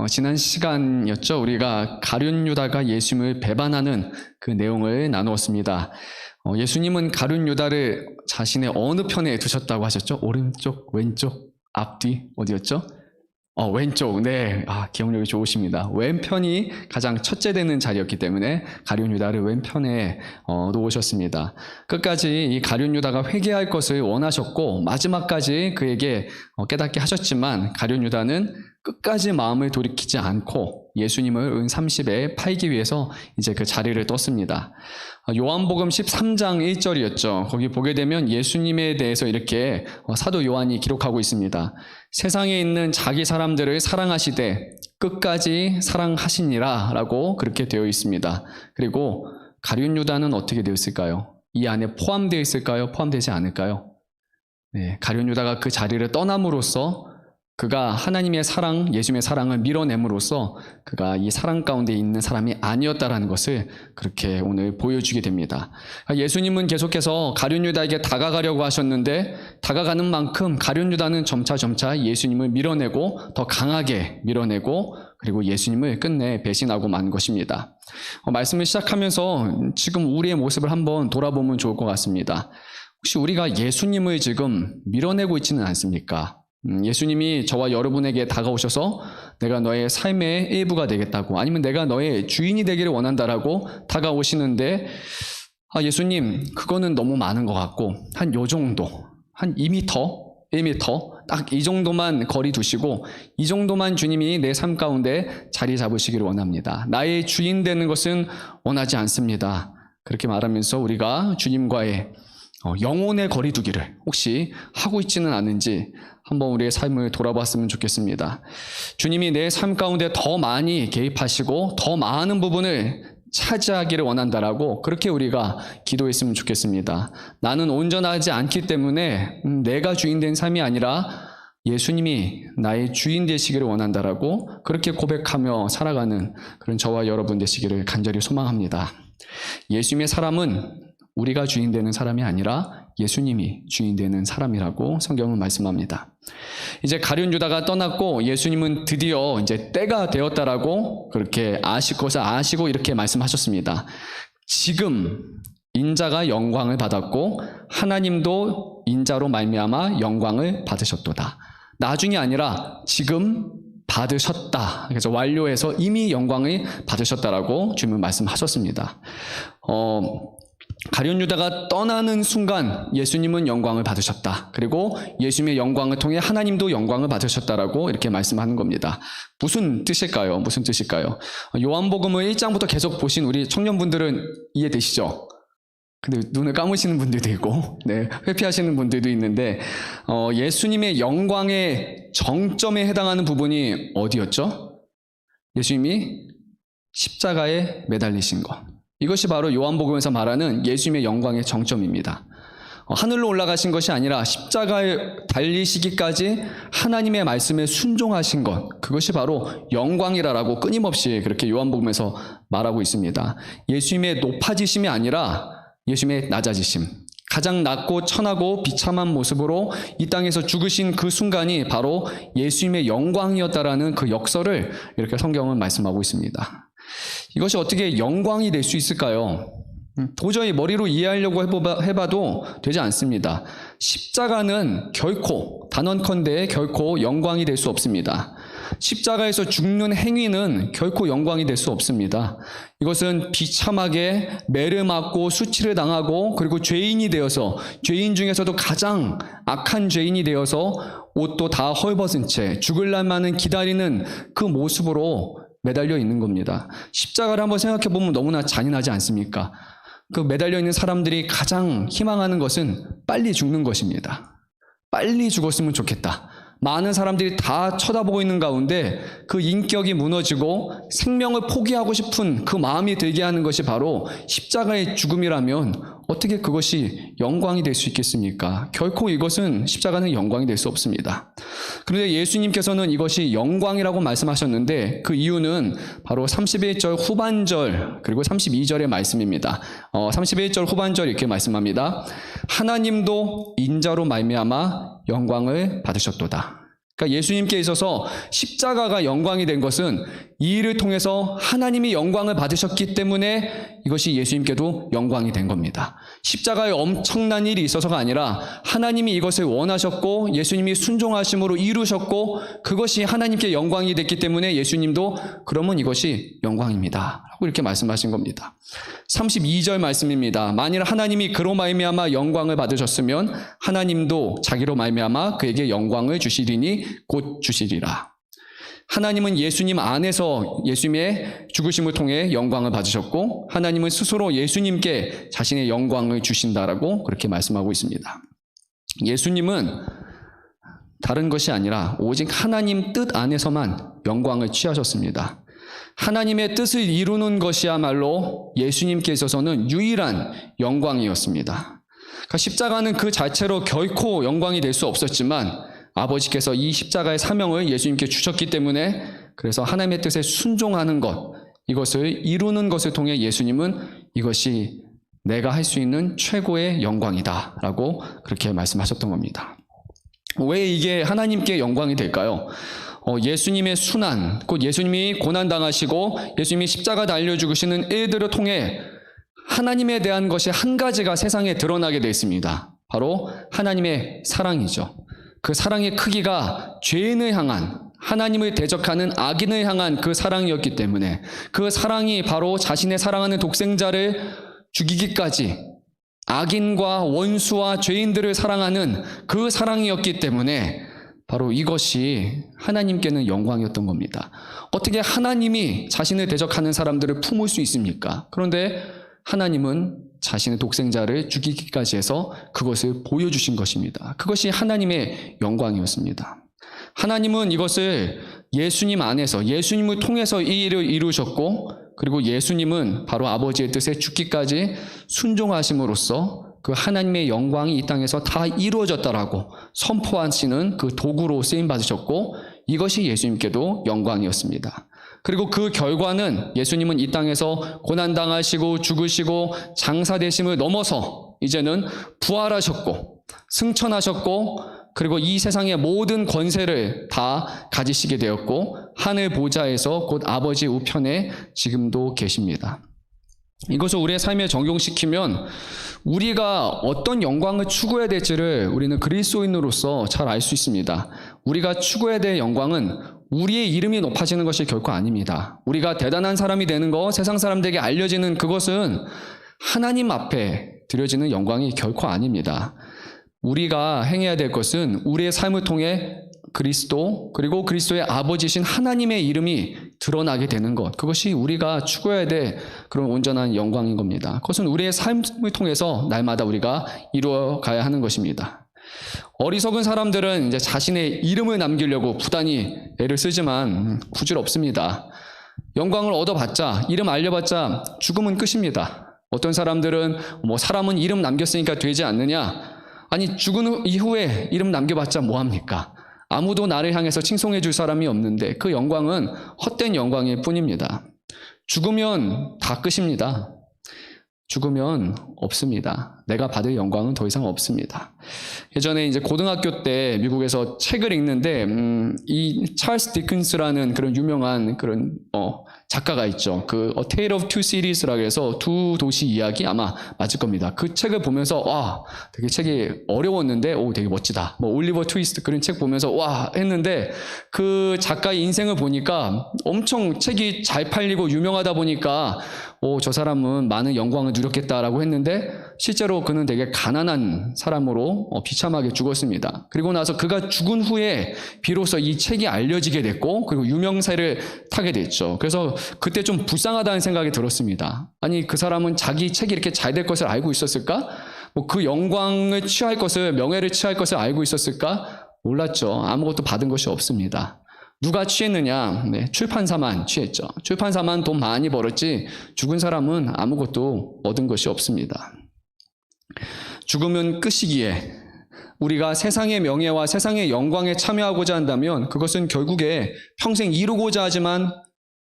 지난 시간이었죠. 우리가 가룟 유다가 예수님을 배반하는 그 내용을 나누었습니다. 예수님은 가룟 유다를 자신의 어느 편에 두셨다고 하셨죠? 오른쪽, 왼쪽, 앞뒤 어디였죠? 왼쪽. 네. 기억력이 좋으십니다. 왼편이 가장 첫째 되는 자리였기 때문에 가룟 유다를 왼편에 놓으셨습니다. 끝까지 이 가룟 유다가 회개할 것을 원하셨고 마지막까지 그에게 깨닫게 하셨지만 가룟 유다는 끝까지 마음을 돌이키지 않고 예수님을 은 30에 팔기 위해서 이제 그 자리를 떴습니다. 요한복음 13장 1절이었죠. 거기 보게 되면 예수님에 대해서 이렇게 사도 요한이 기록하고 있습니다. 세상에 있는 자기 사람들을 사랑하시되 끝까지 사랑하시니라 라고 그렇게 되어 있습니다. 그리고 가룟 유다는 어떻게 되었을까요? 이 안에 포함되어 있을까요? 포함되지 않을까요? 네, 가룟 유다가 그 자리를 떠남으로써 그가 하나님의 사랑, 예수님의 사랑을 밀어냄으로써 그가 이 사랑 가운데 있는 사람이 아니었다라는 것을 그렇게 오늘 보여주게 됩니다. 예수님은 계속해서 가룟 유다에게 다가가려고 하셨는데 다가가는 만큼 가룟 유다는 점차 예수님을 밀어내고 더 강하게 밀어내고 그리고 예수님을 끝내 배신하고 만 것입니다. 말씀을 시작하면서 지금 우리의 모습을 한번 돌아보면 좋을 것 같습니다. 혹시 우리가 예수님을 지금 밀어내고 있지는 않습니까? 예수님이 저와 여러분에게 다가오셔서 내가 너의 삶의 일부가 되겠다고 아니면 내가 너의 주인이 되기를 원한다라고 다가오시는데 예수님 그거는 너무 많은 것 같고 한 요 정도 한 2m 1m 딱 이 정도만 거리 두시고 이 정도만 주님이 내 삶 가운데 자리 잡으시기를 원합니다. 나의 주인 되는 것은 원하지 않습니다. 그렇게 말하면서 우리가 주님과의 영혼의 거리두기를 혹시 하고 있지는 않은지 한번 우리의 삶을 돌아봤으면 좋겠습니다. 주님이 내 삶 가운데 더 많이 개입하시고 더 많은 부분을 차지하기를 원한다라고 그렇게 우리가 기도했으면 좋겠습니다. 나는 온전하지 않기 때문에 내가 주인 된 삶이 아니라 예수님이 나의 주인 되시기를 원한다라고 그렇게 고백하며 살아가는 그런 저와 여러분 되시기를 간절히 소망합니다. 예수님의 사람은 우리가 주인 되는 사람이 아니라 예수님이 주인 되는 사람이라고 성경은 말씀합니다. 이제 가룟 유다가 떠났고 예수님은 드디어 이제 때가 되었다라고 그렇게 아시고 이렇게 말씀하셨습니다. 지금 인자가 영광을 받았고 하나님도 인자로 말미암아 영광을 받으셨도다. 나중이 아니라 지금 받으셨다. 그래서 완료해서 이미 영광을 받으셨다라고 주님은 말씀하셨습니다. 가룟 유다가 떠나는 순간 예수님은 영광을 받으셨다. 그리고 예수님의 영광을 통해 하나님도 영광을 받으셨다라고 이렇게 말씀하는 겁니다. 무슨 뜻일까요? 요한복음을 1장부터 계속 보신 우리 청년분들은 이해되시죠? 근데 눈을 감으시는 분들도 있고, 회피하시는 분들도 있는데, 예수님의 영광의 정점에 해당하는 부분이 어디였죠? 예수님이 십자가에 매달리신 것. 이것이 바로 요한복음에서 말하는 예수님의 영광의 정점입니다. 하늘로 올라가신 것이 아니라 십자가에 달리시기까지 하나님의 말씀에 순종하신 것, 그것이 바로 영광이라고 끊임없이 그렇게 요한복음에서 말하고 있습니다. 예수님의 높아지심이 아니라 예수님의 낮아지심, 가장 낮고 천하고 비참한 모습으로 이 땅에서 죽으신 그 순간이 바로 예수님의 영광이었다라는 그 역설을 이렇게 성경은 말씀하고 있습니다. 이것이 어떻게 영광이 될 수 있을까요? 도저히 머리로 이해하려고 해봐도 되지 않습니다. 십자가는 결코, 단언컨대 결코 영광이 될 수 없습니다. 십자가에서 죽는 행위는 결코 영광이 될 수 없습니다. 이것은 비참하게 매를 맞고 수치를 당하고 그리고 죄인이 되어서 죄인 중에서도 가장 악한 죄인이 되어서 옷도 다 헐벗은 채 죽을 날만은 기다리는 그 모습으로 매달려 있는 겁니다. 십자가를 한번 생각해 보면 너무나 잔인하지 않습니까? 그 매달려 있는 사람들이 가장 희망하는 것은 빨리 죽는 것입니다. 빨리 죽었으면 좋겠다. 많은 사람들이 다 쳐다보고 있는 가운데 그 인격이 무너지고 생명을 포기하고 싶은 그 마음이 들게 하는 것이 바로 십자가의 죽음이라면 어떻게 그것이 영광이 될 수 있겠습니까? 결코 이것은 십자가는 영광이 될 수 없습니다. 그런데 예수님께서는 이것이 영광이라고 말씀하셨는데 그 이유는 바로 31절 후반절 그리고 32절의 말씀입니다. 31절 후반절 이렇게 말씀합니다. 하나님도 인자로 말미암아 영광을 받으셨도다. 그러니까 예수님께 있어서 십자가가 영광이 된 것은 이 일을 통해서 하나님이 영광을 받으셨기 때문에 이것이 예수님께도 영광이 된 겁니다. 십자가에 엄청난 일이 있어서가 아니라 하나님이 이것을 원하셨고 예수님이 순종하심으로 이루셨고 그것이 하나님께 영광이 됐기 때문에 예수님도 그러면 이것이 영광입니다 라고 이렇게 말씀하신 겁니다. 32절 말씀입니다. 만일 하나님이 그로 말미암아 영광을 받으셨으면 하나님도 자기로 말미암아 그에게 영광을 주시리니 곧 주시리라. 하나님은 예수님 안에서 예수님의 죽으심을 통해 영광을 받으셨고 하나님은 스스로 예수님께 자신의 영광을 주신다라고 그렇게 말씀하고 있습니다. 예수님은 다른 것이 아니라 오직 하나님 뜻 안에서만 영광을 취하셨습니다. 하나님의 뜻을 이루는 것이야말로 예수님께 있어서는 유일한 영광이었습니다. 그러니까 십자가는 그 자체로 결코 영광이 될 수 없었지만 아버지께서 이 십자가의 사명을 예수님께 주셨기 때문에 그래서 하나님의 뜻에 순종하는 것, 이것을 이루는 것을 통해 예수님은 이것이 내가 할 수 있는 최고의 영광이다 라고 그렇게 말씀하셨던 겁니다. 왜 이게 하나님께 영광이 될까요? 예수님의 순환, 곧 예수님이 고난당하시고 예수님이 십자가 달려 죽으시는 일들을 통해 하나님에 대한 것이 한 가지가 세상에 드러나게 되어 있습니다. 바로 하나님의 사랑이죠. 그 사랑의 크기가 죄인을 향한, 하나님을 대적하는 악인을 향한 그 사랑이었기 때문에 그 사랑이 바로 자신의 사랑하는 독생자를 죽이기까지 악인과 원수와 죄인들을 사랑하는 그 사랑이었기 때문에 바로 이것이 하나님께는 영광이었던 겁니다. 어떻게 하나님이 자신을 대적하는 사람들을 품을 수 있습니까? 그런데 하나님은 자신의 독생자를 죽이기까지 해서 그것을 보여주신 것입니다. 그것이 하나님의 영광이었습니다. 하나님은 이것을 예수님 안에서 예수님을 통해서 이 일을 이루셨고 그리고 예수님은 바로 아버지의 뜻에 죽기까지 순종하심으로써 그 하나님의 영광이 이 땅에서 다 이루어졌다라고 선포하시는 그 도구로 쓰임받으셨고 이것이 예수님께도 영광이었습니다. 그리고 그 결과는 예수님은 이 땅에서 고난당하시고 죽으시고 장사되심을 넘어서 이제는 부활하셨고 승천하셨고 그리고 이 세상의 모든 권세를 다 가지시게 되었고 하늘 보좌에서 곧 아버지 우편에 지금도 계십니다. 이것을 우리의 삶에 적용시키면 우리가 어떤 영광을 추구해야 될지를 우리는 그리스도인으로서 잘 알 수 있습니다. 우리가 추구해야 될 영광은 우리의 이름이 높아지는 것이 결코 아닙니다. 우리가 대단한 사람이 되는 것, 세상 사람들에게 알려지는 그것은 하나님 앞에 드려지는 영광이 결코 아닙니다. 우리가 행해야 될 것은 우리의 삶을 통해 그리스도 그리고 그리스도의 아버지신 하나님의 이름이 드러나게 되는 것, 그것이 우리가 추구해야 될 그런 온전한 영광인 겁니다. 그것은 우리의 삶을 통해서 날마다 우리가 이루어가야 하는 것입니다. 어리석은 사람들은 이제 자신의 이름을 남기려고 부단히 애를 쓰지만 부질없습니다. 영광을 얻어봤자, 이름 알려봤자 죽음은 끝입니다. 어떤 사람들은 사람은 이름 남겼으니까 되지 않느냐? 아니, 죽은 이후에 이름 남겨봤자 뭐합니까? 아무도 나를 향해서 칭송해 줄 사람이 없는데 그 영광은 헛된 영광일 뿐입니다. 죽으면 다 끝입니다. 죽으면 없습니다. 내가 받을 영광은 더 이상 없습니다. 예전에 이제 고등학교 때 미국에서 책을 읽는데 이 찰스 디킨스라는 그런 유명한 그런 작가가 있죠. 그 A Tale of Two Cities라고 해서 두 도시 이야기, 아마 맞을 겁니다. 그 책을 보면서 와, 되게 책이 어려웠는데 오, 되게 멋지다. 올리버 트위스트 그런 책 보면서 와 했는데 그 작가의 인생을 보니까 엄청 책이 잘 팔리고 유명하다 보니까 저 사람은 많은 영광을 누렸겠다라고 했는데 실제로 그는 되게 가난한 사람으로 비참하게 죽었습니다. 그리고 나서 그가 죽은 후에 비로소 이 책이 알려지게 됐고 그리고 유명세를 타게 됐죠. 그래서 그때 좀 불쌍하다는 생각이 들었습니다. 아니, 그 사람은 자기 책이 이렇게 잘 될 것을 알고 있었을까? 그 영광을 취할 것을, 명예를 취할 것을 알고 있었을까? 몰랐죠. 아무것도 받은 것이 없습니다. 누가 취했느냐? 네, 출판사만 취했죠. 출판사만 돈 많이 벌었지 죽은 사람은 아무것도 얻은 것이 없습니다. 죽으면 끝이기에 우리가 세상의 명예와 세상의 영광에 참여하고자 한다면 그것은 결국에 평생 이루고자 하지만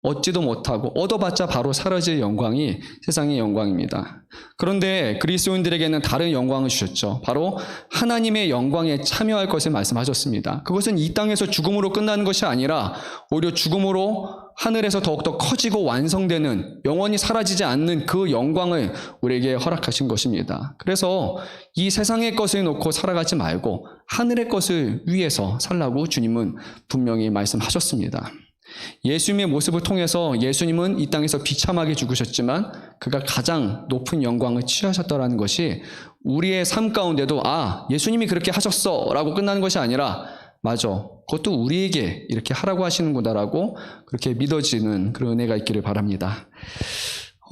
얻지도 못하고 얻어봤자 바로 사라질 영광이 세상의 영광입니다. 그런데 그리스도인들에게는 다른 영광을 주셨죠. 바로 하나님의 영광에 참여할 것을 말씀하셨습니다. 그것은 이 땅에서 죽음으로 끝나는 것이 아니라 오히려 죽음으로 하늘에서 더욱더 커지고 완성되는, 영원히 사라지지 않는 그 영광을 우리에게 허락하신 것입니다. 그래서 이 세상의 것을 놓고 살아가지 말고 하늘의 것을 위해서 살라고 주님은 분명히 말씀하셨습니다. 예수님의 모습을 통해서 예수님은 이 땅에서 비참하게 죽으셨지만 그가 가장 높은 영광을 취하셨다는 것이 우리의 삶 가운데도 예수님이 그렇게 하셨어 라고 끝나는 것이 아니라 맞아, 그것도 우리에게 이렇게 하라고 하시는구나라고 그렇게 믿어지는 그런 은혜가 있기를 바랍니다.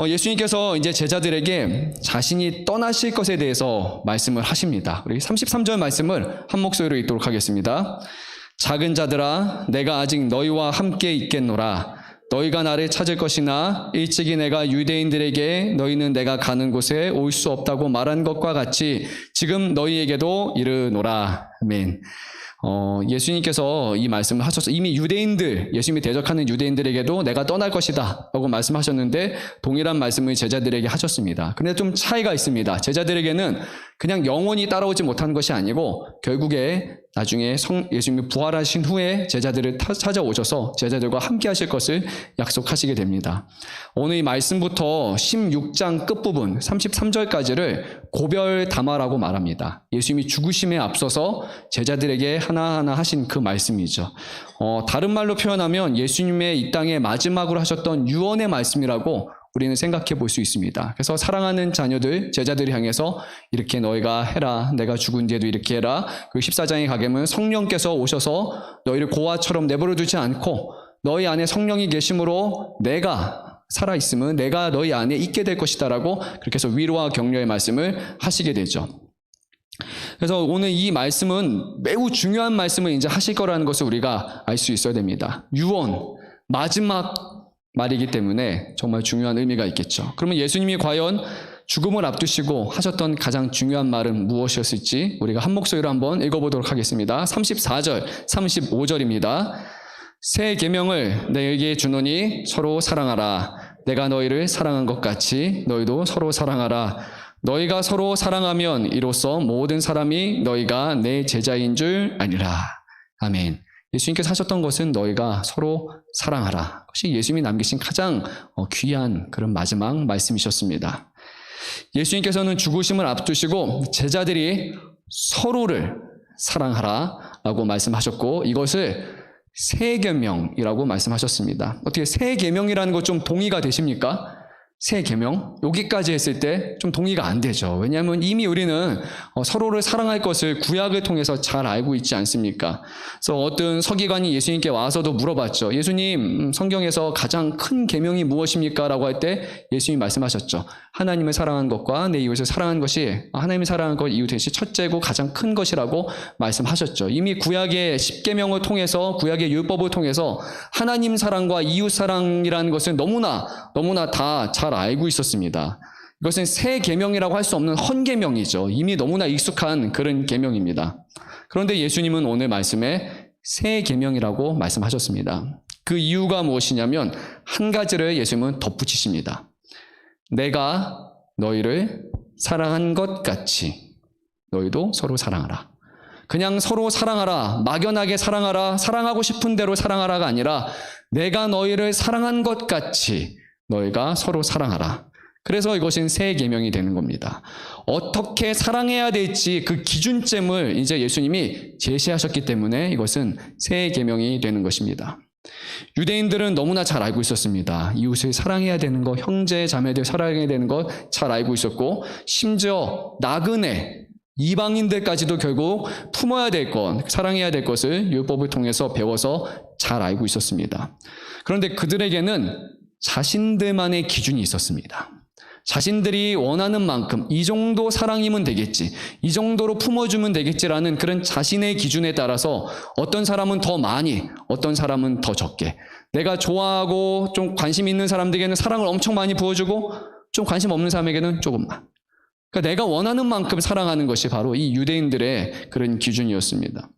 예수님께서 이제 제자들에게 자신이 떠나실 것에 대해서 말씀을 하십니다. 우리 33절 말씀을 한 목소리로 읽도록 하겠습니다. 작은 자들아, 내가 아직 너희와 함께 있겠노라. 너희가 나를 찾을 것이나 일찍이 내가 유대인들에게 너희는 내가 가는 곳에 올 수 없다고 말한 것과 같이 지금 너희에게도 이르노라. 아멘. 예수님께서 이 말씀을 하셔서 이미 예수님이 대적하는 유대인들에게도 내가 떠날 것이다 라고 말씀하셨는데 동일한 말씀을 제자들에게 하셨습니다. 그런데 좀 차이가 있습니다. 제자들에게는 그냥 영원히 따라오지 못하는 것이 아니고 결국에 나중에 예수님이 부활하신 후에 제자들을 찾아오셔서 제자들과 함께 하실 것을 약속하시게 됩니다. 오늘 이 말씀부터 16장 끝부분 33절까지를 고별 담화라고 말합니다. 예수님이 죽으심에 앞서서 제자들에게 하나하나 하신 그 말씀이죠. 다른 말로 표현하면 예수님의 이 땅에 마지막으로 하셨던 유언의 말씀이라고 우리는 생각해 볼 수 있습니다. 그래서 사랑하는 자녀들, 제자들을 향해서 이렇게 너희가 해라. 내가 죽은 뒤에도 이렇게 해라. 그 14장에 가게 되면 성령께서 오셔서 너희를 고아처럼 내버려 두지 않고 너희 안에 성령이 계심으로 내가 살아있음은 내가 너희 안에 있게 될 것이다 라고 그렇게 해서 위로와 격려의 말씀을 하시게 되죠. 그래서 오늘 이 말씀은 매우 중요한 말씀을 이제 하실 거라는 것을 우리가 알 수 있어야 됩니다. 유언, 마지막 말이기 때문에 정말 중요한 의미가 있겠죠. 그러면 예수님이 과연 죽음을 앞두시고 하셨던 가장 중요한 말은 무엇이었을지 우리가 한 목소리로 한번 읽어보도록 하겠습니다. 34절, 35절입니다. 새 계명을 너희에게 주노니 서로 사랑하라. 내가 너희를 사랑한 것 같이 너희도 서로 사랑하라. 너희가 서로 사랑하면 이로써 모든 사람이 너희가 내 제자인 줄 아니라. 아멘. 예수님께서 하셨던 것은 너희가 서로 사랑하라. 그것이 예수님이 남기신 가장 귀한 그런 마지막 말씀이셨습니다. 예수님께서는 죽으심을 앞두시고 제자들이 서로를 사랑하라 라고 말씀하셨고 이것을 새 계명이라고 말씀하셨습니다. 어떻게 새 계명이라는 것 좀 동의가 되십니까? 새 계명 여기까지 했을 때 좀 동의가 안 되죠. 왜냐하면 이미 우리는 서로를 사랑할 것을 구약을 통해서 잘 알고 있지 않습니까? 그래서 어떤 서기관이 예수님께 와서도 물어봤죠. 예수님, 성경에서 가장 큰 계명이 무엇입니까? 라고 할 때 예수님이 말씀하셨죠. 하나님을 사랑한 것과 내 이웃을 사랑한 것이 하나님을 사랑한 것 이웃 대신 첫째고 가장 큰 것이라고 말씀하셨죠. 이미 구약의 십계명을 통해서 구약의 율법을 통해서 하나님 사랑과 이웃 사랑이라는 것을 너무나 다 잘 알고 있었습니다. 이것은 새 계명이라고 할 수 없는 헌계명이죠. 이미 너무나 익숙한 그런 계명입니다. 그런데 예수님은 오늘 말씀에 새 계명이라고 말씀하셨습니다. 그 이유가 무엇이냐면 한 가지를 예수님은 덧붙이십니다. 내가 너희를 사랑한 것 같이 너희도 서로 사랑하라. 그냥 서로 사랑하라, 막연하게 사랑하라, 사랑하고 싶은 대로 사랑하라가 아니라 내가 너희를 사랑한 것 같이 너희가 서로 사랑하라. 그래서 이것은 새 계명이 되는 겁니다. 어떻게 사랑해야 될지 그 기준점을 이제 예수님이 제시하셨기 때문에 이것은 새 계명이 되는 것입니다. 유대인들은 너무나 잘 알고 있었습니다. 이웃을 사랑해야 되는 것, 형제 자매들 사랑해야 되는 것 잘 알고 있었고 심지어 나그네 이방인들까지도 결국 품어야 될 것, 사랑해야 될 것을 율법을 통해서 배워서 잘 알고 있었습니다. 그런데 그들에게는 자신들만의 기준이 있었습니다. 자신들이 원하는 만큼 이 정도 사랑이면 되겠지, 이 정도로 품어주면 되겠지라는 그런 자신의 기준에 따라서 어떤 사람은 더 많이, 어떤 사람은 더 적게, 내가 좋아하고 좀 관심 있는 사람들에게는 사랑을 엄청 많이 부어주고 좀 관심 없는 사람에게는 조금만. 그러니까 내가 원하는 만큼 사랑하는 것이 바로 이 유대인들의 그런 기준이었습니다.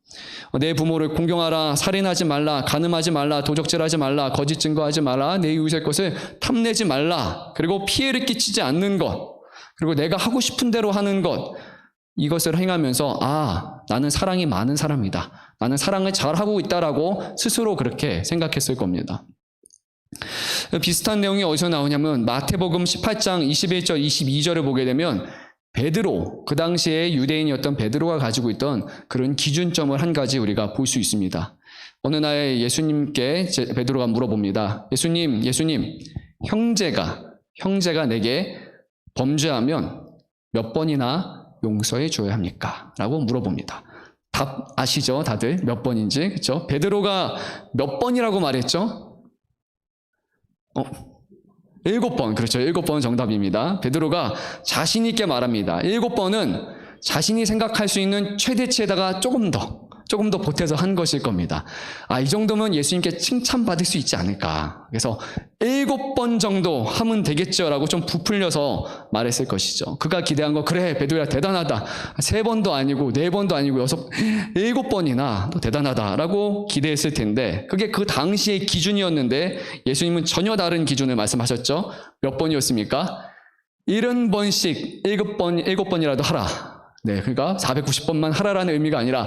내 부모를 공경하라, 살인하지 말라, 간음하지 말라, 도적질하지 말라, 거짓 증거하지 말라, 내 이웃의 것을 탐내지 말라, 그리고 피해를 끼치지 않는 것, 그리고 내가 하고 싶은 대로 하는 것, 이것을 행하면서 나는 사랑이 많은 사람이다, 나는 사랑을 잘하고 있다라고 스스로 그렇게 생각했을 겁니다. 비슷한 내용이 어디서 나오냐면 마태복음 18장 21절 22절을 보게 되면 베드로, 그 당시에 유대인이었던 베드로가 가지고 있던 그런 기준점을 한 가지 우리가 볼 수 있습니다. 어느 날 예수님께 베드로가 물어봅니다. 예수님, 형제가 내게 범죄하면 몇 번이나 용서해 줘야 합니까? 라고 물어봅니다. 답 아시죠? 다들 몇 번인지, 그렇죠? 베드로가 몇 번이라고 말했죠? 7번, 그렇죠. 7번은 정답입니다. 베드로가 자신 있게 말합니다. 7번은 자신이 생각할 수 있는 최대치에다가 조금 더 보태서 한 것일 겁니다. 이 정도면 예수님께 칭찬받을 수 있지 않을까. 그래서 7번 정도 하면 되겠죠 라고 좀 부풀려서 말했을 것이죠. 그가 기대한 거, 그래 베드로야 대단하다, 3번도 아니고 4번도 아니고 7번이나 또 대단하다라고 기대했을 텐데, 그게 그 당시의 기준이었는데 예수님은 전혀 다른 기준을 말씀하셨죠. 몇 번이었습니까? 70번씩 7번이라도 하라. 네, 그러니까 490번만 하라라는 의미가 아니라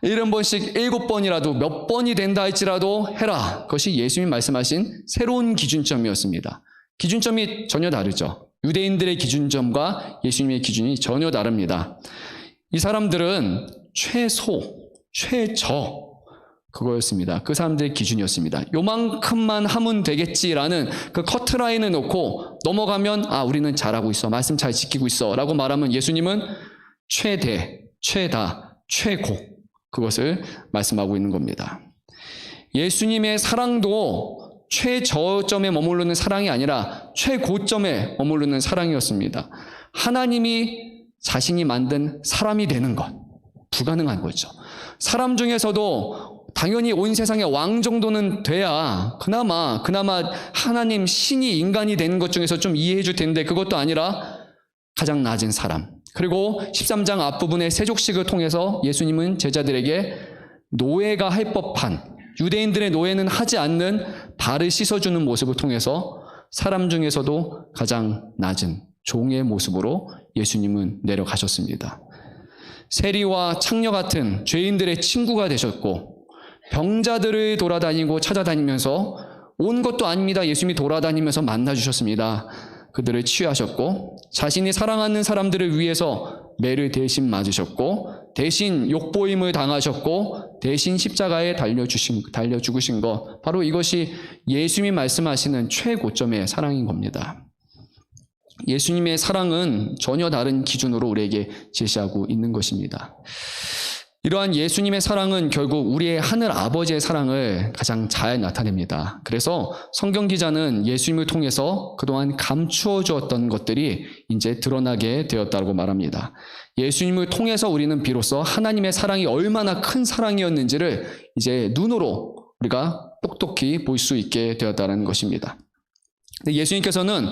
70번씩 7번이라도 몇 번이 된다 할지라도 해라. 그것이 예수님 말씀하신 새로운 기준점이었습니다. 기준점이 전혀 다르죠. 유대인들의 기준점과 예수님의 기준이 전혀 다릅니다. 이 사람들은 최저 그거였습니다. 그 사람들의 기준이었습니다. 요만큼만 하면 되겠지라는 그 커트라인을 놓고 넘어가면 우리는 잘하고 있어, 말씀 잘 지키고 있어 라고 말하면 예수님은 최대, 최다, 최고, 그것을 말씀하고 있는 겁니다. 예수님의 사랑도 최저점에 머무르는 사랑이 아니라 최고점에 머무르는 사랑이었습니다. 하나님이 자신이 만든 사람이 되는 것, 불가능한 거죠. 사람 중에서도 당연히 온 세상의 왕 정도는 돼야 그나마 하나님, 신이 인간이 되는 것 중에서 좀 이해해 줄 텐데, 그것도 아니라 가장 낮은 사람. 그리고 13장 앞부분의 세족식을 통해서 예수님은 제자들에게 노예가 할 법한, 유대인들의 노예는 하지 않는 발을 씻어주는 모습을 통해서 사람 중에서도 가장 낮은 종의 모습으로 예수님은 내려가셨습니다. 세리와 창녀 같은 죄인들의 친구가 되셨고, 병자들을 돌아다니고 찾아다니면서, 온 것도 아닙니다, 예수님이 돌아다니면서 만나주셨습니다. 그들을 치유하셨고, 자신이 사랑하는 사람들을 위해서 매를 대신 맞으셨고, 대신 욕보임을 당하셨고, 대신 십자가에 달려 죽으신 것, 바로 이것이 예수님이 말씀하시는 최고점의 사랑인 겁니다. 예수님의 사랑은 전혀 다른 기준으로 우리에게 제시하고 있는 것입니다. 이러한 예수님의 사랑은 결국 우리의 하늘 아버지의 사랑을 가장 잘 나타냅니다. 그래서 성경 기자는 예수님을 통해서 그동안 감추어 주었던 것들이 이제 드러나게 되었다고 말합니다. 예수님을 통해서 우리는 비로소 하나님의 사랑이 얼마나 큰 사랑이었는지를 이제 눈으로 우리가 똑똑히 볼 수 있게 되었다는 것입니다. 예수님께서는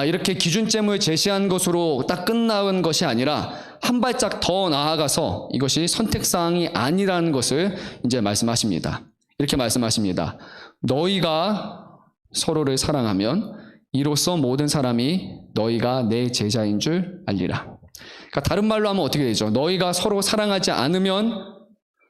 이렇게 기준점을 제시한 것으로 딱 끝나는 것이 아니라 한 발짝 더 나아가서 이것이 선택사항이 아니라는 것을 이제 말씀하십니다. 이렇게 말씀하십니다. 너희가 서로를 사랑하면 이로써 모든 사람이 너희가 내 제자인 줄 알리라. 그러니까 다른 말로 하면 어떻게 되죠? 너희가 서로 사랑하지 않으면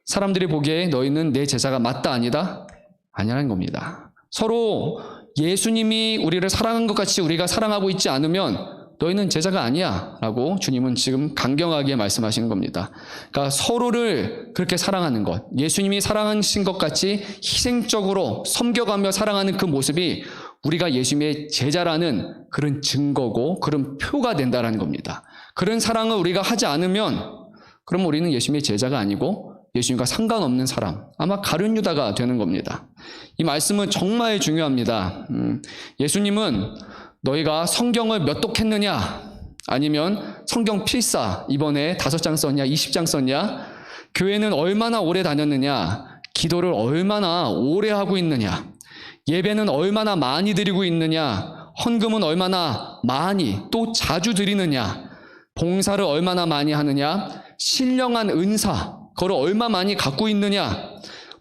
사람들이 보기에 너희는 내 제자가 맞다, 아니다? 아니라는 겁니다. 서로 예수님이 우리를 사랑한 것 같이 우리가 사랑하고 있지 않으면 너희는 제자가 아니야 라고 주님은 지금 강경하게 말씀하시는 겁니다. 그러니까 서로를 그렇게 사랑하는 것, 예수님이 사랑하신 것 같이 희생적으로 섬겨가며 사랑하는 그 모습이 우리가 예수님의 제자라는 그런 증거고 그런 표가 된다는 겁니다. 그런 사랑을 우리가 하지 않으면 그럼 우리는 예수님의 제자가 아니고 예수님과 상관없는 사람, 아마 가룟 유다가 되는 겁니다. 이 말씀은 정말 중요합니다. 예수님은 너희가 성경을 몇 독했느냐, 아니면 성경 필사 이번에 5장 썼냐, 20장 썼냐, 교회는 얼마나 오래 다녔느냐, 기도를 얼마나 오래 하고 있느냐, 예배는 얼마나 많이 드리고 있느냐, 헌금은 얼마나 많이 또 자주 드리느냐, 봉사를 얼마나 많이 하느냐, 신령한 은사, 그걸 얼마 많이 갖고 있느냐,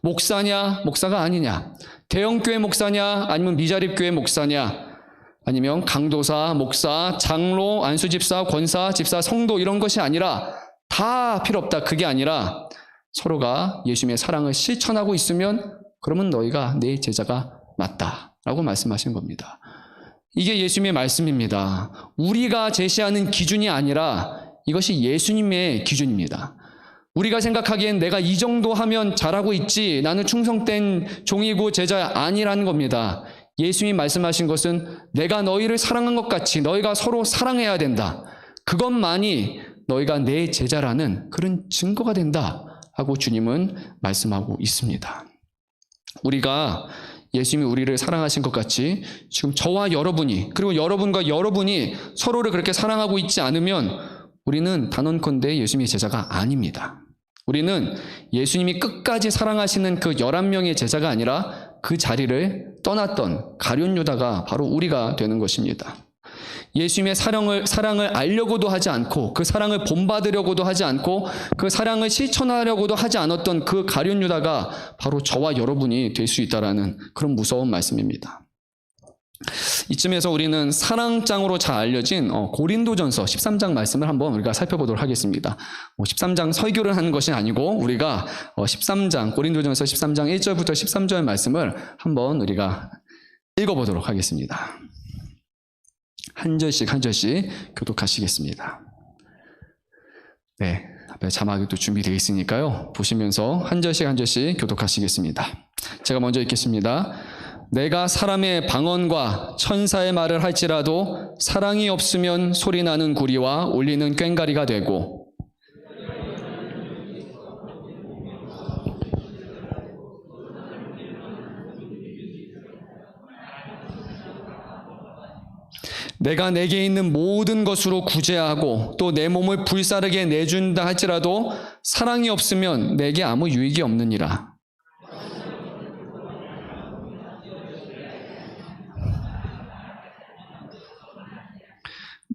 목사냐, 목사가 아니냐, 대형교회 목사냐, 아니면 미자립교회 목사냐, 아니면 강도사, 목사, 장로, 안수집사, 권사, 집사, 성도 이런 것이 아니라 다 필요 없다. 그게 아니라 서로가 예수님의 사랑을 실천하고 있으면 그러면 너희가 내 제자가 맞다라고 말씀하신 겁니다. 이게 예수님의 말씀입니다. 우리가 제시하는 기준이 아니라 이것이 예수님의 기준입니다. 우리가 생각하기엔 내가 이 정도 하면 잘하고 있지, 나는 충성된 종이고 제자 아니라는 겁니다. 예수님이 말씀하신 것은 내가 너희를 사랑한 것 같이 너희가 서로 사랑해야 된다. 그것만이 너희가 내 제자라는 그런 증거가 된다 하고 주님은 말씀하고 있습니다. 우리가 예수님이 우리를 사랑하신 것 같이 지금 저와 여러분이, 그리고 여러분과 여러분이 서로를 그렇게 사랑하고 있지 않으면 우리는 단언컨대 예수님의 제자가 아닙니다. 우리는 예수님이 끝까지 사랑하시는 그 11명의 제자가 아니라 그 자리를 떠났던 가룟 유다가 바로 우리가 되는 것입니다. 예수님의 사랑을 알려고도 하지 않고 그 사랑을 본받으려고도 하지 않고 그 사랑을 실천하려고도 하지 않았던 그 가룟 유다가 바로 저와 여러분이 될 수 있다라는 그런 무서운 말씀입니다. 이쯤에서 우리는 사랑장으로 잘 알려진 고린도전서 13장 말씀을 한번 우리가 살펴보도록 하겠습니다. 13장 설교를 하는 것이 아니고 우리가 13장 고린도전서 13장 1절부터 13절 말씀을 한번 우리가 읽어보도록 하겠습니다. 한 절씩 한 절씩 교독하시겠습니다. 네, 앞에 자막이 또 준비되어 있으니까요. 보시면서 한 절씩 한 절씩 교독하시겠습니다. 제가 먼저 읽겠습니다. 내가 사람의 방언과 천사의 말을 할지라도 사랑이 없으면 소리나는 구리와 울리는 꽹과리가 되고 내가 내게 있는 모든 것으로 구제하고 또 내 몸을 불사르게 내준다 할지라도 사랑이 없으면 내게 아무 유익이 없느니라.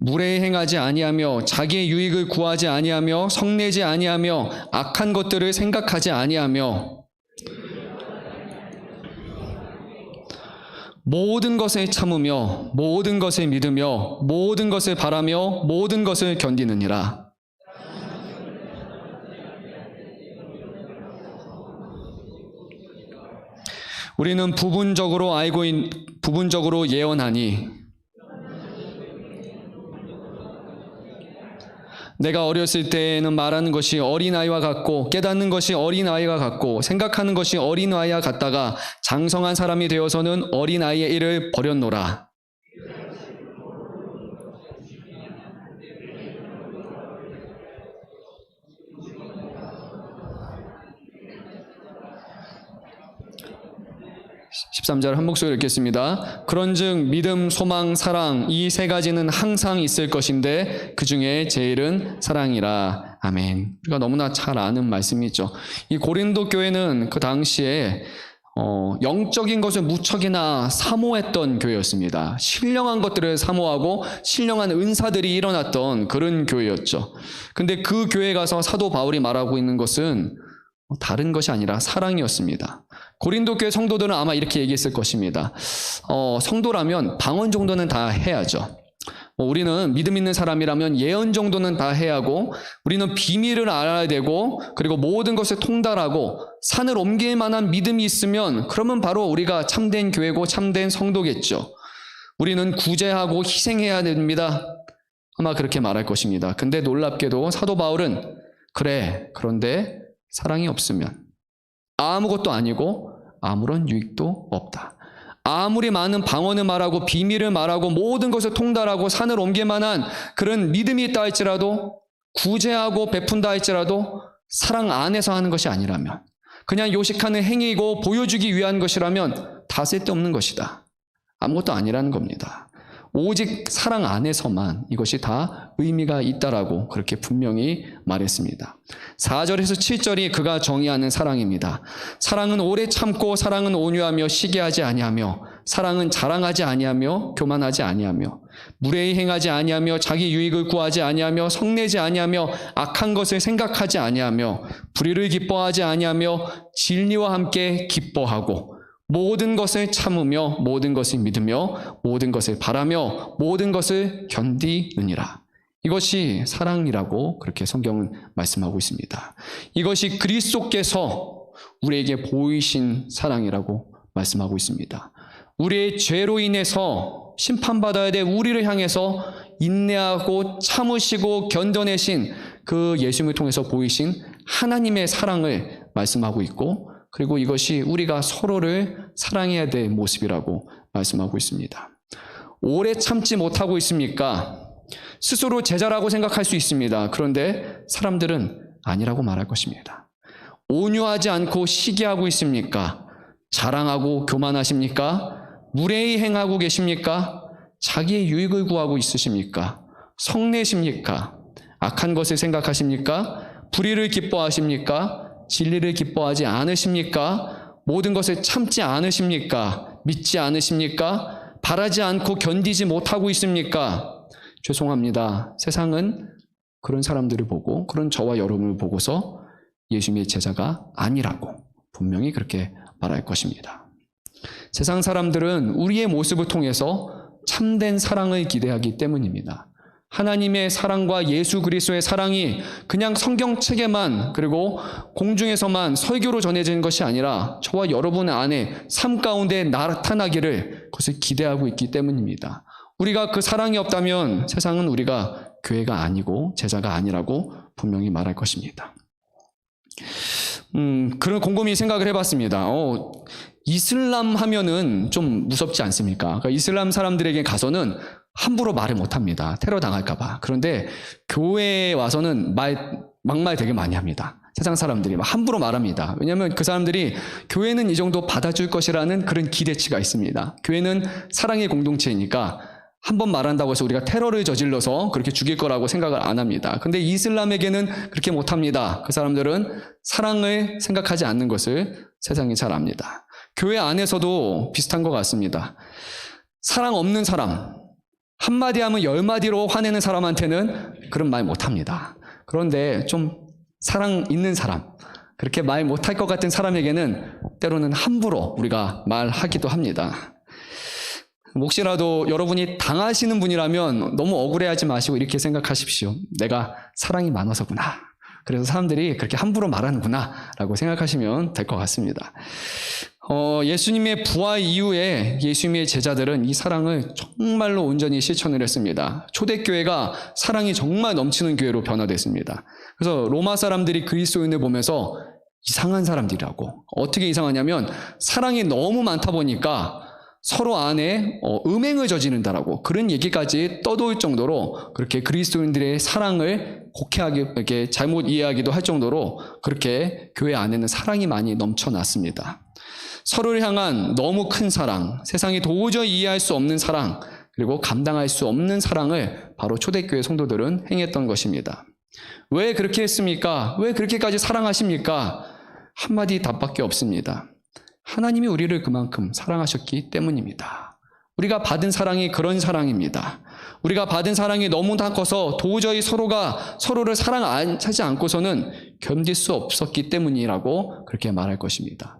무례히 행하지 아니하며 자기의 유익을 구하지 아니하며 성내지 아니하며 악한 것들을 생각하지 아니하며 모든 것을 참으며 모든 것을 믿으며 모든 것을 바라며 모든 것을 견디느니라. 우리는 부분적으로 예언하니 내가 어렸을 때에는 말하는 것이 어린아이와 같고 깨닫는 것이 어린아이와 같고 생각하는 것이 어린아이와 같다가 장성한 사람이 되어서는 어린아이의 일을 버렸노라. (13절) 한 목소리로 읽겠습니다. 그런즉 믿음, 소망, 사랑 이 세 가지는 항상 있을 것인데 그 중에 제일은 사랑이라. 아멘. 우리가 너무나 잘 아는 말씀이죠. 이 고린도 교회는 그 당시에 영적인 것을 무척이나 사모했던 교회였습니다. 신령한 것들을 사모하고 신령한 은사들이 일어났던 그런 교회였죠. 근데 그 교회에 가서 사도 바울이 말하고 있는 것은 다른 것이 아니라 사랑이었습니다. 고린도 교회 성도들은 아마 이렇게 얘기했을 것입니다. 성도라면 방언 정도는 다 해야죠. 우리는 믿음 있는 사람이라면 예언 정도는 다 해야 하고, 우리는 비밀을 알아야 되고, 그리고 모든 것을 통달하고 산을 옮길 만한 믿음이 있으면 그러면 바로 우리가 참된 교회고 참된 성도겠죠. 우리는 구제하고 희생해야 됩니다. 아마 그렇게 말할 것입니다. 근데 놀랍게도 사도 바울은 그런데 사랑이 없으면 아무것도 아니고 아무런 유익도 없다. 아무리 많은 방언을 말하고 비밀을 말하고 모든 것을 통달하고 산을 옮길 만한 그런 믿음이 있다 할지라도, 구제하고 베푼다 할지라도 사랑 안에서 하는 것이 아니라면, 그냥 요식하는 행위이고 보여주기 위한 것이라면 다 쓸데없는 것이다. 아무것도 아니라는 겁니다. 오직 사랑 안에서만 이것이 다 의미가 있다라고 그렇게 분명히 말했습니다. 4절에서 7절이 그가 정의하는 사랑입니다. 사랑은 오래 참고 사랑은 온유하며 시기하지 아니하며 사랑은 자랑하지 아니하며 교만하지 아니하며 무례히 행하지 아니하며 자기 유익을 구하지 아니하며 성내지 아니하며 악한 것을 생각하지 아니하며 불의를 기뻐하지 아니하며 진리와 함께 기뻐하고 모든 것을 참으며 모든 것을 믿으며 모든 것을 바라며 모든 것을 견디느니라. 이것이 사랑이라고 그렇게 성경은 말씀하고 있습니다. 이것이 그리스도께서 우리에게 보이신 사랑이라고 말씀하고 있습니다. 우리의 죄로 인해서 심판받아야 될 우리를 향해서 인내하고 참으시고 견뎌내신 그 예수님을 통해서 보이신 하나님의 사랑을 말씀하고 있고, 그리고 이것이 우리가 서로를 사랑해야 될 모습이라고 말씀하고 있습니다. 오래 참지 못하고 있습니까? 스스로 제자라고 생각할 수 있습니다. 그런데 사람들은 아니라고 말할 것입니다. 온유하지 않고 시기하고 있습니까? 자랑하고 교만하십니까? 무례히 행하고 계십니까? 자기의 유익을 구하고 있으십니까? 성내십니까? 악한 것을 생각하십니까? 불의를 기뻐하십니까? 진리를 기뻐하지 않으십니까? 모든 것을 참지 않으십니까? 믿지 않으십니까? 바라지 않고 견디지 못하고 있습니까? 죄송합니다. 세상은 그런 사람들을 보고, 그런 저와 여러분을 보고서 예수님의 제자가 아니라고 분명히 그렇게 말할 것입니다. 세상 사람들은 우리의 모습을 통해서 참된 사랑을 기대하기 때문입니다. 하나님의 사랑과 예수 그리스도의 사랑이 그냥 성경책에만, 그리고 공중에서만 설교로 전해지는 것이 아니라 저와 여러분 안에 삶 가운데 나타나기를, 그것을 기대하고 있기 때문입니다. 우리가 그 사랑이 없다면 세상은 우리가 교회가 아니고 제자가 아니라고 분명히 말할 것입니다. 그런 곰곰이 생각을 해봤습니다. 이슬람 하면은 좀 무섭지 않습니까? 그러니까 이슬람 사람들에게 가서는 함부로 말을 못합니다. 테러 당할까봐. 그런데 교회에 와서는 막말 되게 많이 합니다. 세상 사람들이 막 함부로 말합니다. 왜냐하면 그 사람들이 교회는 이 정도 받아줄 것이라는 그런 기대치가 있습니다. 교회는 사랑의 공동체이니까 한 번 말한다고 해서 우리가 테러를 저질러서 그렇게 죽일 거라고 생각을 안 합니다. 근데 이슬람에게는 그렇게 못합니다. 그 사람들은 사랑을 생각하지 않는 것을 세상이 잘 압니다. 교회 안에서도 비슷한 것 같습니다. 사랑 없는 사람, 한마디 하면 10마디로 화내는 사람한테는 그런 말 못합니다. 그런데 좀 사랑 있는 사람, 그렇게 말 못할 것 같은 사람에게는 때로는 함부로 우리가 말하기도 합니다. 혹시라도 여러분이 당하시는 분이라면 너무 억울해하지 마시고 이렇게 생각하십시오. 내가 사랑이 많아서구나. 그래서 사람들이 그렇게 함부로 말하는구나 라고 생각하시면 될 것 같습니다. 예수님의 부활 이후에 예수님의 제자들은 이 사랑을 정말로 온전히 실천을 했습니다. 초대교회가 사랑이 정말 넘치는 교회로 변화됐습니다. 그래서 로마 사람들이 그리스도인을 보면서 이상한 사람들이라고, 어떻게 이상하냐면 사랑이 너무 많다 보니까 서로 안에 음행을 저지른다라고, 그런 얘기까지 떠돌 정도로 그렇게 그리스도인들의 사랑을 곡해하게, 이렇게 잘못 이해하기도 할 정도로 그렇게 교회 안에는 사랑이 많이 넘쳐났습니다. 서로를 향한 너무 큰 사랑, 세상이 도저히 이해할 수 없는 사랑, 그리고 감당할 수 없는 사랑을 바로 초대교회 성도들은 행했던 것입니다. 왜 그렇게 했습니까? 왜 그렇게까지 사랑하십니까? 한마디 답밖에 없습니다. 하나님이 우리를 그만큼 사랑하셨기 때문입니다. 우리가 받은 사랑이 그런 사랑입니다. 우리가 받은 사랑이 너무나 커서 도저히 서로가 서로를 사랑하지 않고서는 견딜 수 없었기 때문이라고 그렇게 말할 것입니다.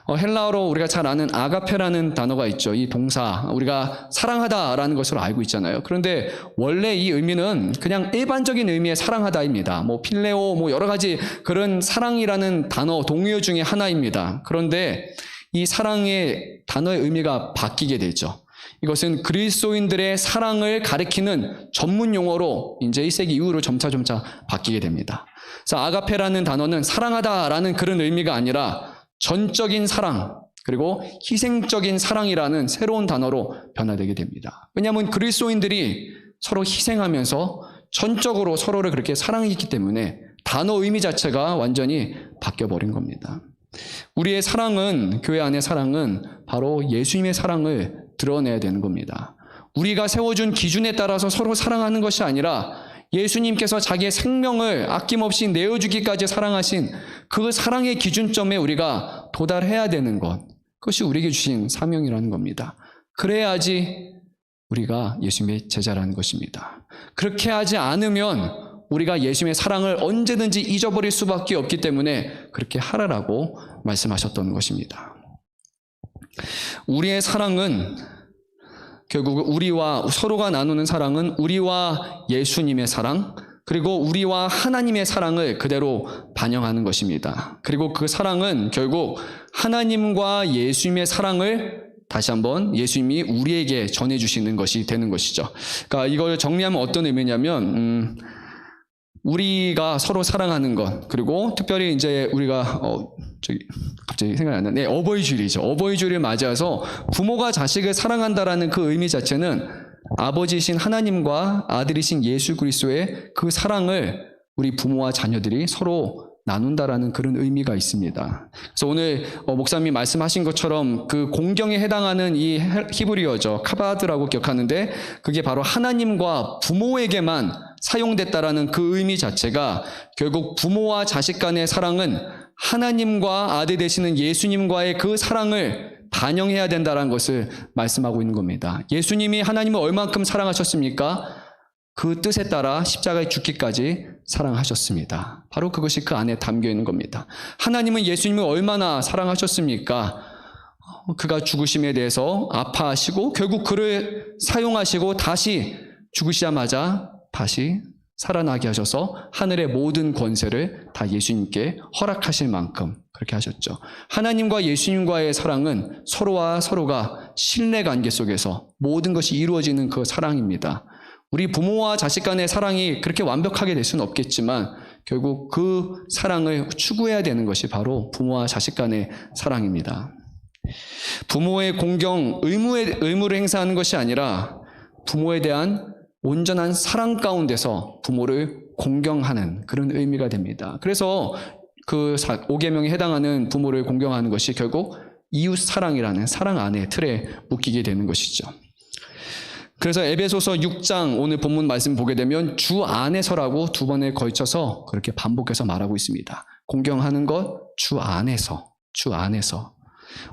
헬라어로 우리가 잘 아는 아가페라는 단어가 있죠. 이 동사, 우리가 사랑하다라는 것으로 알고 있잖아요. 그런데 원래 이 의미는 그냥 일반적인 의미의 사랑하다입니다. 필레오, 여러 가지 그런 사랑이라는 단어, 동요 중에 하나입니다. 그런데 이 사랑의 단어의 의미가 바뀌게 되죠. 이것은 그리스도인들의 사랑을 가리키는 전문 용어로 이제 1세기 이후로 점차 바뀌게 됩니다. 그래서 아가페라는 단어는 사랑하다라는 그런 의미가 아니라 전적인 사랑, 그리고 희생적인 사랑이라는 새로운 단어로 변화되게 됩니다. 왜냐하면 그리스도인들이 서로 희생하면서 전적으로 서로를 그렇게 사랑했기 때문에 단어 의미 자체가 완전히 바뀌어버린 겁니다. 우리의 사랑은, 교회 안의 사랑은 바로 예수님의 사랑을 드러내야 되는 겁니다. 우리가 세워준 기준에 따라서 서로 사랑하는 것이 아니라 예수님께서 자기의 생명을 아낌없이 내어주기까지 사랑하신 그 사랑의 기준점에 우리가 도달해야 되는 것, 그것이 우리에게 주신 사명이라는 겁니다. 그래야지 우리가 예수님의 제자라는 것입니다. 그렇게 하지 않으면 우리가 예수님의 사랑을 언제든지 잊어버릴 수밖에 없기 때문에 그렇게 하라라고 말씀하셨던 것입니다. 우리의 사랑은 결국 우리와 서로가 나누는 사랑은 우리와 예수님의 사랑, 그리고 우리와 하나님의 사랑을 그대로 반영하는 것입니다. 그리고 그 사랑은 결국 하나님과 예수님의 사랑을 다시 한번 예수님이 우리에게 전해주시는 것이 되는 것이죠. 그러니까 이걸 정리하면 어떤 의미냐면 우리가 서로 사랑하는 것, 그리고 특별히 이제 우리가 갑자기 생각이 안 나네. 어버이 주일이죠. 어버이 주일을 맞이해서 부모가 자식을 사랑한다라는 그 의미 자체는 아버지이신 하나님과 아들이신 예수 그리스도의 그 사랑을 우리 부모와 자녀들이 서로 나눈다라는 그런 의미가 있습니다. 그래서 오늘 목사님이 말씀하신 것처럼 그 공경에 해당하는 이 히브리어죠. 카바드라고 기억하는데 그게 바로 하나님과 부모에게만 사용됐다라는 그 의미 자체가 결국 부모와 자식 간의 사랑은 하나님과 아들 되시는 예수님과의 그 사랑을 반영해야 된다는 것을 말씀하고 있는 겁니다. 예수님이 하나님을 얼만큼 사랑하셨습니까? 그 뜻에 따라 십자가에 죽기까지 사랑하셨습니다. 바로 그것이 그 안에 담겨 있는 겁니다. 하나님은 예수님을 얼마나 사랑하셨습니까? 그가 죽으심에 대해서 아파하시고 결국 그를 사용하시고 다시 죽으시자마자 다시 살아나게 하셔서 하늘의 모든 권세를 다 예수님께 허락하실 만큼 그렇게 하셨죠. 하나님과 예수님과의 사랑은 서로와 서로가 신뢰 관계 속에서 모든 것이 이루어지는 그 사랑입니다. 우리 부모와 자식 간의 사랑이 그렇게 완벽하게 될 수는 없겠지만 결국 그 사랑을 추구해야 되는 것이 바로 부모와 자식 간의 사랑입니다. 부모의 공경, 의무를 행사하는 것이 아니라 부모에 대한 온전한 사랑 가운데서 부모를 공경하는 그런 의미가 됩니다. 그래서 그 5계명에 해당하는 부모를 공경하는 것이 결국 이웃 사랑이라는 사랑 안에 틀에 묶이게 되는 것이죠. 그래서 에베소서 6장 오늘 본문 말씀 보게 되면 주 안에서라고 2번에 걸쳐서 그렇게 반복해서 말하고 있습니다. 공경하는 것 주 안에서, 주 안에서.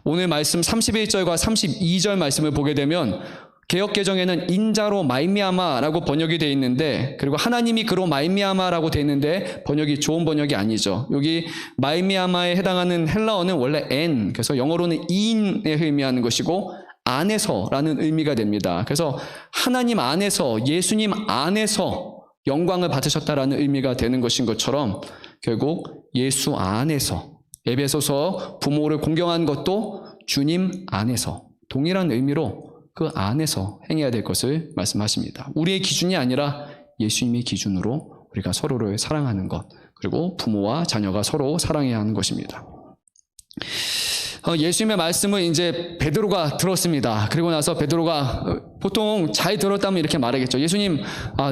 오늘 말씀 31절과 32절 말씀을 보게 되면 개역개정에는 인자로 말미암아라고 번역이 되어 있는데 그리고 하나님이 그로 말미암아라고 되어 있는데 번역이 좋은 번역이 아니죠. 여기 말미암아에 해당하는 헬라어는 원래 엔, 그래서 영어로는 인에 의미하는 것이고 안에서라는 의미가 됩니다. 그래서 하나님 안에서 예수님 안에서 영광을 받으셨다라는 의미가 되는 것인 것처럼 결국 예수 안에서 에베소서 부모를 공경한 것도 주님 안에서 동일한 의미로 그 안에서 행해야 될 것을 말씀하십니다. 우리의 기준이 아니라 예수님의 기준으로 우리가 서로를 사랑하는 것, 그리고 부모와 자녀가 서로 사랑해야 하는 것입니다. 예수님의 말씀을 이제 베드로가 들었습니다. 그리고 나서 베드로가 보통 잘 들었다면 이렇게 말하겠죠. 예수님,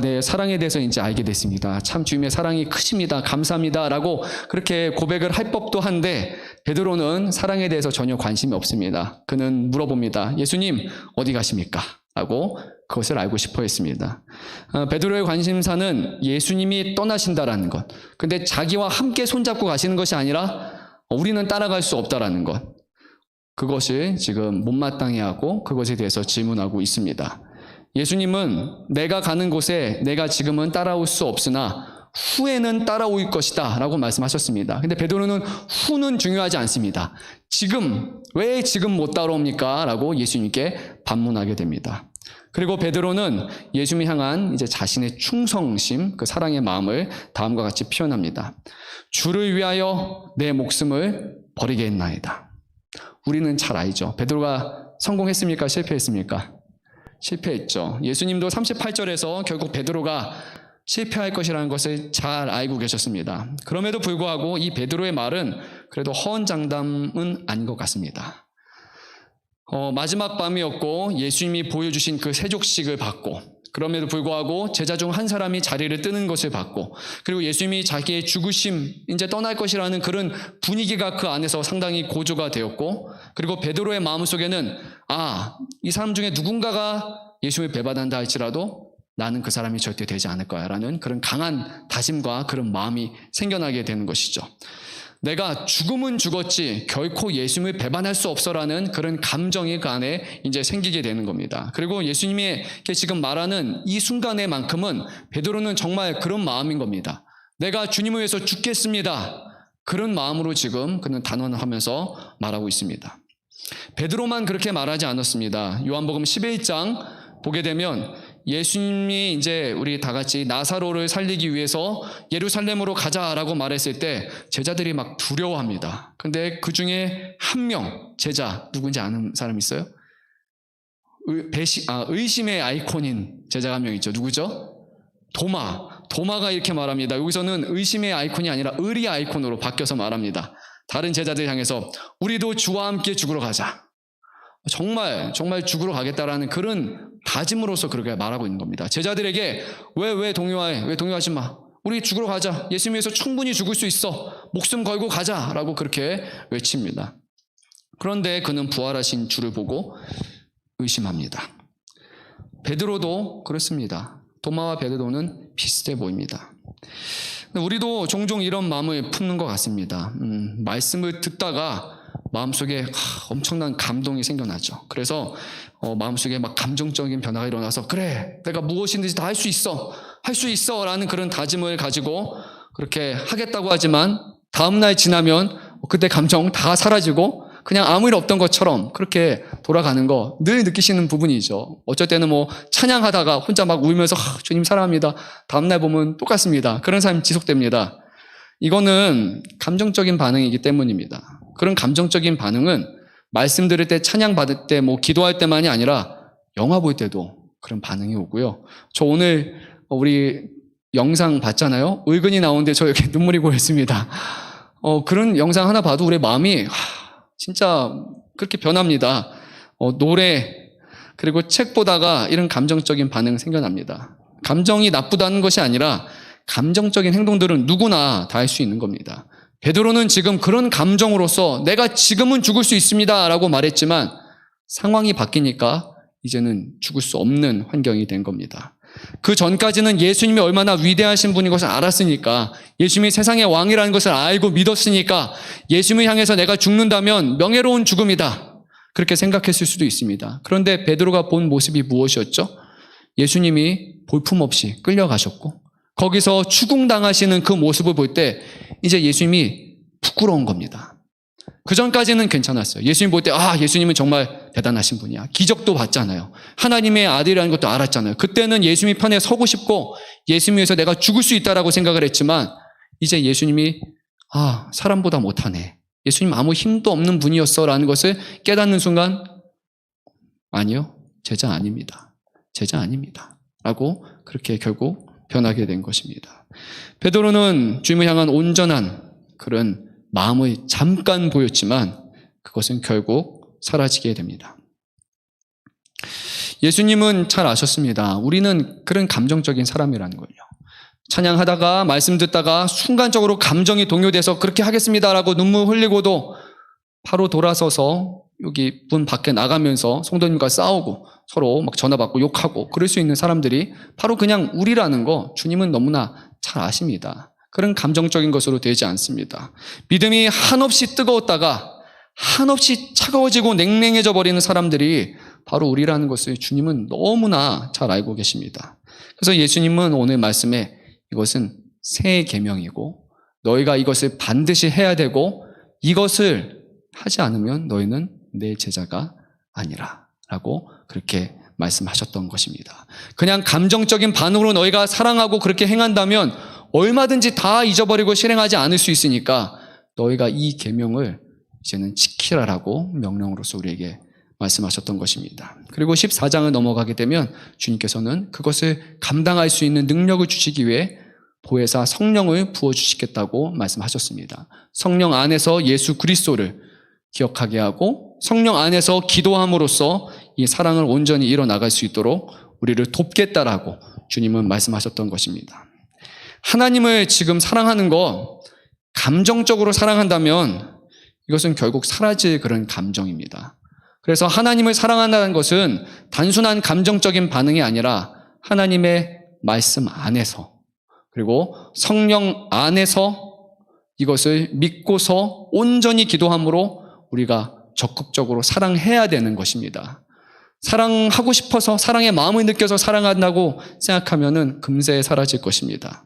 네, 사랑에 대해서 이제 알게 됐습니다. 참 주님의 사랑이 크십니다. 감사합니다. 라고 그렇게 고백을 할 법도 한데 베드로는 사랑에 대해서 전혀 관심이 없습니다. 그는 물어봅니다. 예수님, 어디 가십니까? 라고 그것을 알고 싶어 했습니다. 베드로의 관심사는 예수님이 떠나신다라는 것. 근데 자기와 함께 손잡고 가시는 것이 아니라 우리는 따라갈 수 없다라는 것. 그것을 지금 못마땅해 하고 그것에 대해서 질문하고 있습니다. 예수님은 내가 가는 곳에 내가 지금은 따라올 수 없으나 후에는 따라올 것이다 라고 말씀하셨습니다. 근데 베드로는 후는 중요하지 않습니다. 지금, 왜 지금 못 따라옵니까? 라고 예수님께 반문하게 됩니다. 그리고 베드로는 예수님 향한 이제 자신의 충성심, 그 사랑의 마음을 다음과 같이 표현합니다. 주를 위하여 내 목숨을 버리겠나이다. 우리는 잘 알죠. 베드로가 성공했습니까? 실패했습니까? 실패했죠. 예수님도 38절에서 결국 베드로가 실패할 것이라는 것을 잘 알고 계셨습니다. 그럼에도 불구하고 이 베드로의 말은 그래도 허언장담은 아닌 것 같습니다. 마지막 밤이었고 예수님이 보여주신 그 세족식을 받고 그럼에도 불구하고 제자 중 한 사람이 자리를 뜨는 것을 봤고 그리고 예수님이 자기의 죽으심, 이제 떠날 것이라는 그런 분위기가 그 안에서 상당히 고조가 되었고 그리고 베드로의 마음속에는 이 사람 중에 누군가가 예수님을 배반한다 할지라도 나는 그 사람이 절대 되지 않을 거야 라는 그런 강한 다짐과 그런 마음이 생겨나게 되는 것이죠. 내가 죽음은 죽었지 결코 예수님을 배반할 수 없어라는 그런 감정이 그 안에 이제 생기게 되는 겁니다. 그리고 예수님이 지금 말하는 이 순간에만큼은 베드로는 정말 그런 마음인 겁니다. 내가 주님을 위해서 죽겠습니다. 그런 마음으로 지금 그는 단언하면서 말하고 있습니다. 베드로만 그렇게 말하지 않았습니다. 요한복음 11장 보게 되면 예수님이 이제 우리 다 같이 나사로를 살리기 위해서 예루살렘으로 가자라고 말했을 때 제자들이 막 두려워합니다. 근데 그 중에 한 명 제자 누군지 아는 사람 있어요? 의심의 아이콘인 제자가 한 명 있죠. 누구죠? 도마가 이렇게 말합니다. 여기서는 의심의 아이콘이 아니라 의리의 아이콘으로 바뀌어서 말합니다. 다른 제자들 향해서 우리도 주와 함께 죽으러 가자. 정말 죽으러 가겠다라는 그런 다짐으로서 그렇게 말하고 있는 겁니다. 제자들에게 왜 동요해? 왜 동요하지 마? 우리 죽으러 가자. 예수님 위해서 충분히 죽을 수 있어. 목숨 걸고 가자라고 그렇게 외칩니다. 그런데 그는 부활하신 주를 보고 의심합니다. 베드로도 그렇습니다. 도마와 베드로는 비슷해 보입니다. 우리도 종종 이런 마음을 품는 것 같습니다. 말씀을 듣다가 마음속에 엄청난 감동이 생겨나죠. 그래서 마음속에 막 감정적인 변화가 일어나서 그래 내가 무엇이든지 다 할 수 있어 라는 그런 다짐을 가지고 그렇게 하겠다고 하지만 다음날 지나면 그때 감정 다 사라지고 그냥 아무 일 없던 것처럼 그렇게 돌아가는 거 늘 느끼시는 부분이죠. 어쩔 때는 찬양하다가 혼자 막 울면서 주님 사랑합니다. 다음날 보면 똑같습니다. 그런 삶이 지속됩니다. 이거는 감정적인 반응이기 때문입니다. 그런 감정적인 반응은 말씀 들을 때, 찬양 받을 때, 기도할 때만이 아니라 영화 볼 때도 그런 반응이 오고요. 저 오늘 우리 영상 봤잖아요. 의근이 나오는데 저 이렇게 눈물이 고였습니다. 그런 영상 하나 봐도 우리 마음이 진짜 그렇게 변합니다. 노래 그리고 책 보다가 이런 감정적인 반응 생겨납니다. 감정이 나쁘다는 것이 아니라 감정적인 행동들은 누구나 다 할 수 있는 겁니다. 베드로는 지금 그런 감정으로서 내가 지금은 죽을 수 있습니다 라고 말했지만 상황이 바뀌니까 이제는 죽을 수 없는 환경이 된 겁니다. 그 전까지는 예수님이 얼마나 위대하신 분인 것을 알았으니까 예수님이 세상의 왕이라는 것을 알고 믿었으니까 예수님을 향해서 내가 죽는다면 명예로운 죽음이다 그렇게 생각했을 수도 있습니다. 그런데 베드로가 본 모습이 무엇이었죠? 예수님이 볼품없이 끌려가셨고 거기서 추궁당하시는 그 모습을 볼 때 이제 예수님이 부끄러운 겁니다. 그 전까지는 괜찮았어요. 예수님 볼 때 예수님은 정말 대단하신 분이야. 기적도 봤잖아요. 하나님의 아들이라는 것도 알았잖아요. 그때는 예수님 편에 서고 싶고 예수님 위해서 내가 죽을 수 있다라고 생각을 했지만 이제 예수님이 사람보다 못하네. 예수님 아무 힘도 없는 분이었어 라는 것을 깨닫는 순간 아니요. 제자 아닙니다. 라고 그렇게 결국 변하게 된 것입니다. 베드로는 주님을 향한 온전한 그런 마음을 잠깐 보였지만 그것은 결국 사라지게 됩니다. 예수님은 잘 아셨습니다. 우리는 그런 감정적인 사람이라는 걸요. 찬양하다가 말씀 듣다가 순간적으로 감정이 동요돼서 그렇게 하겠습니다라고 눈물 흘리고도 바로 돌아서서 여기 문 밖에 나가면서 성도님과 싸우고 서로 막 전화 받고 욕하고 그럴 수 있는 사람들이 바로 그냥 우리라는 거 주님은 너무나 잘 아십니다. 그런 감정적인 것으로 되지 않습니다. 믿음이 한없이 뜨거웠다가 한없이 차가워지고 냉랭해져 버리는 사람들이 바로 우리라는 것을 주님은 너무나 잘 알고 계십니다. 그래서 예수님은 오늘 말씀에 이것은 새 계명이고 너희가 이것을 반드시 해야 되고 이것을 하지 않으면 너희는 내 제자가 아니라 라고 그렇게 말씀하셨던 것입니다. 그냥 감정적인 반응으로 너희가 사랑하고 그렇게 행한다면 얼마든지 다 잊어버리고 실행하지 않을 수 있으니까 너희가 이 계명을 이제는 지키라라고 명령으로서 우리에게 말씀하셨던 것입니다. 그리고 14장을 넘어가게 되면 주님께서는 그것을 감당할 수 있는 능력을 주시기 위해 보혜사 성령을 부어주시겠다고 말씀하셨습니다. 성령 안에서 예수 그리스도를 기억하게 하고 성령 안에서 기도함으로써 이 사랑을 온전히 이뤄나갈 수 있도록 우리를 돕겠다라고 주님은 말씀하셨던 것입니다. 하나님을 지금 사랑하는 거 감정적으로 사랑한다면 이것은 결국 사라질 그런 감정입니다. 그래서 하나님을 사랑한다는 것은 단순한 감정적인 반응이 아니라 하나님의 말씀 안에서 그리고 성령 안에서 이것을 믿고서 온전히 기도함으로 우리가 적극적으로 사랑해야 되는 것입니다. 사랑하고 싶어서 사랑의 마음을 느껴서 사랑한다고 생각하면은 금세 사라질 것입니다.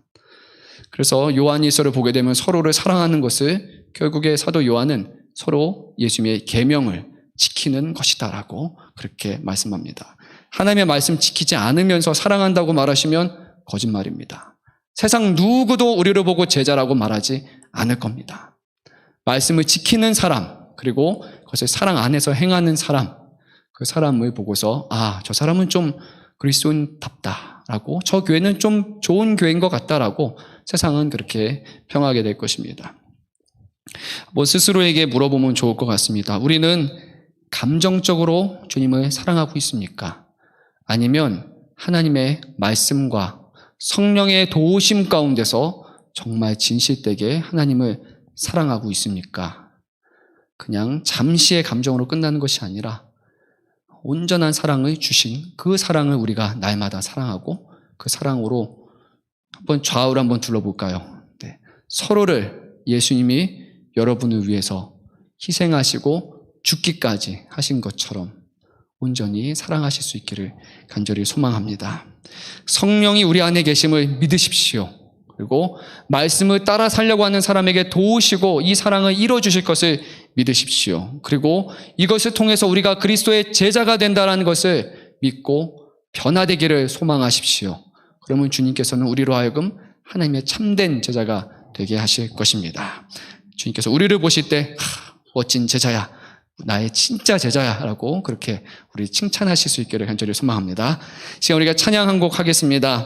그래서 요한일서를 보게 되면 서로를 사랑하는 것을 결국에 사도 요한은 서로 예수님의 계명을 지키는 것이다라고 그렇게 말씀합니다. 하나님의 말씀 지키지 않으면서 사랑한다고 말하시면 거짓말입니다. 세상 누구도 우리를 보고 제자라고 말하지 않을 겁니다. 말씀을 지키는 사람, 그리고 그것을 사랑 안에서 행하는 사람, 그 사람을 보고서 저 사람은 좀 그리스도인답다라고, 저 교회는 좀 좋은 교회인 것 같다라고 세상은 그렇게 평하게 될 것입니다. 스스로에게 물어보면 좋을 것 같습니다. 우리는 감정적으로 주님을 사랑하고 있습니까? 아니면 하나님의 말씀과 성령의 도우심 가운데서 정말 진실되게 하나님을 사랑하고 있습니까? 그냥 잠시의 감정으로 끝나는 것이 아니라 온전한 사랑을 주신 그 사랑을 우리가 날마다 사랑하고 그 사랑으로 좌우를 한번 둘러볼까요? 네. 서로를 예수님이 여러분을 위해서 희생하시고 죽기까지 하신 것처럼 온전히 사랑하실 수 있기를 간절히 소망합니다. 성령이 우리 안에 계심을 믿으십시오. 그리고 말씀을 따라 살려고 하는 사람에게 도우시고 이 사랑을 이뤄주실 것을 믿으십시오. 그리고 이것을 통해서 우리가 그리스도의 제자가 된다는 것을 믿고 변화되기를 소망하십시오. 그러면 주님께서는 우리로 하여금 하나님의 참된 제자가 되게 하실 것입니다. 주님께서 우리를 보실 때 멋진 제자야, 나의 진짜 제자야 라고 그렇게 우리 칭찬하실 수 있기를 간절히 소망합니다. 지금 우리가 찬양 한 곡 하겠습니다.